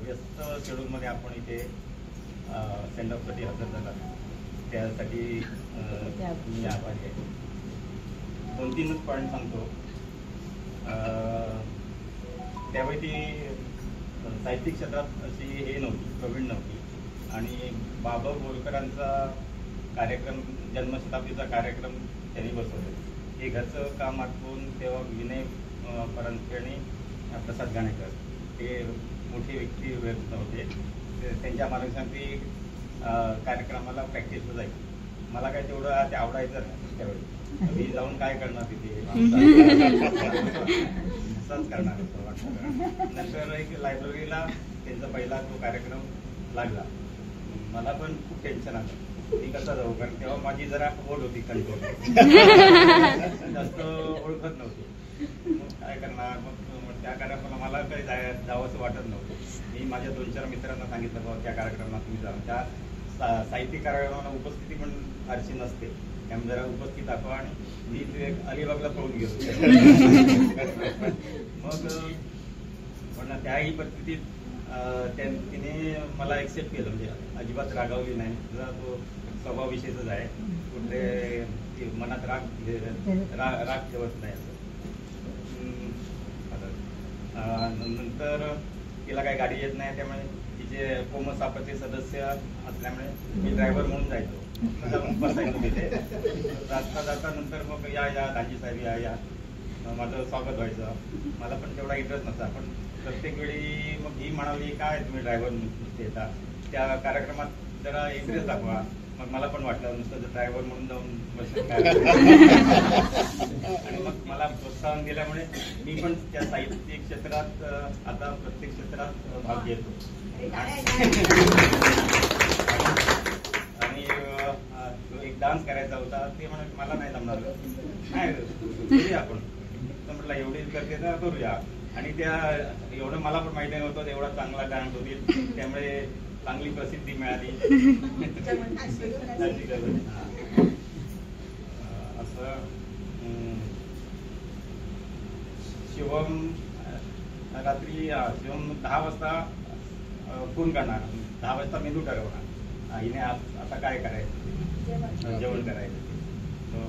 व्यस्त शेड्यूलमध्ये आपण इथे सेंडऑफसाठी हजर झाला, त्यासाठी मी आभारी आहे. 2-3 पॉईंट सांगतो. त्यावेळी ती साहित्यिक क्षेत्रात अशी हे नव्हती, प्रवीण नव्हती, आणि बाबा बोरकरांचा कार्यक्रम, जन्मशताब्दीचा कार्यक्रम त्यांनी बसवले. हे घरचं काम आठवून तेव्हा विनय परांजपे आणि प्रसाद गाणेकर हे मोठे व्यक्ती होते. त्यांच्या मार्गदर्शनाखाली कार्यक्रमाला प्रॅक्टिसला जायचं. मला काय तेवढं ते आवडायचं नाही त्यावेळी. मी जाऊन काय करणार तिथे, असंच करणार असं वाटतं. नंतर एक लायब्ररीला त्यांचा पहिला तो कार्यक्रम लागला. मला पण खूप टेन्शन आलं की कसं जाऊ, कारण तेव्हा माझी जरा ओढ होती, कंट्रोल जास्त ओळखत नव्हती. मग काय करणार. मग त्या कार्यक्रमाला मला काही जावं असं वाटत नव्हतं. मी माझ्या 2-4 मित्रांना सांगितलं बाबा त्या कार्यक्रमात तुम्ही जा. त्या साहित्यिक कार्यक्रमाला उपस्थिती पण फारशी नसते, त्यामुळे जरा उपस्थित दाखवा. आणि मी अलिबागला पळून गेलो. मग पण त्याही परिस्थितीत तिने मला एक्सेप्ट केलं, म्हणजे अजिबात रागावली नाही. तुझा तो स्वभाव विषयीचाच आहे, कुठले मनात राग ठेवत नाही असं. नंतर तिला काही गाडी येत नाही, त्यामुळे तिचे कोमल सापत्य सदस्य असल्यामुळे मी ड्रायव्हर म्हणून जायचो, जाऊन बसायचो तिथे. जाता नंतर मग या दाजी साहेब या माझं स्वागत व्हायचं. मला पण तेवढा इंटरेस्ट नव्हता, पण प्रत्येक वेळी मग ही म्हणाली काय तुम्ही ड्रायव्हर येता, त्या कार्यक्रमात जरा इंटरेस्ट दाखवा. मग मला पण वाटलं नुसतं ड्रायव्हर म्हणून जाऊन बसेल काय. आणि मग मला प्रोत्साहन दिल्यामुळे मी पण त्या साहित्यिक क्षेत्रात आता प्रत्येक क्षेत्रात भाग घेतो. आणि एक डान्स करायचा होता, ते म्हणत मला नाही जमणार, नाही करूया आपण. तर म्हटलं एवढी करते तर करूया. आणि त्या एवढं मला पण माहिती नव्हतं एवढा चांगला डान्स होतील, त्यामुळे चांगली प्रसिद्धी मिळाली. असं शिवम रात्री 10 वाजता फोन करणार, 10 वाजता मेनू ठरवणार. हिने आता काय करायचं, जेवण करायचं.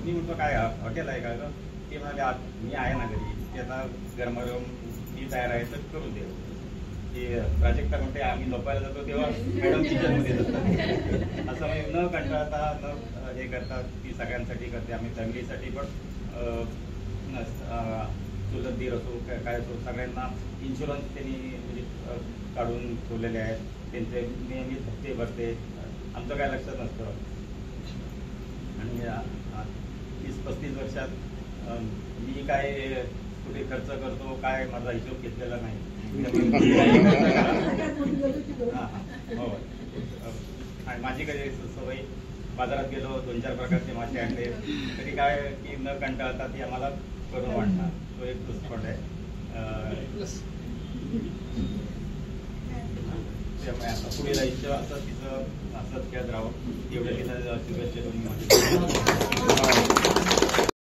मी म्हणतो काय हॉटेल आहे का गं? ते म्हणाले मी आहे ना घरी, ते आता गरमागरम मी तयार आहे तर करून दे. की प्राजक्ता म्हणते आम्ही झोपायला जातो तेव्हा मॅडम किचनमध्ये जातात. असं म्हणजे न कंटाळता न हे करता ती सगळ्यांसाठी करते. आम्ही फॅमिलीसाठी पण चुलत दीर असो काय असो सगळ्यांना इन्शुरन्स त्यांनी म्हणजे काढून ठेवलेले आहेत. त्यांचे नेहमी हप्ते भरते, आमचं काय लक्षात नसतं. आणि 30-35 वर्षात मी काय कुठे खर्च करतो काय माझा हिशोब घेतलेला नाही. हो. आणि माझी काही सवय, बाजारात गेलो 2-4 प्रकारचे मासे आणले तरी काय की न कंटाळता ती आम्हाला करून वाटणार. तो एक स्पॉट आहे. त्यामुळे आता पुढे जायचं असं तिचं असंच खेळत राहावं एवढं तिला शुभेच्छा दोन्ही माझे.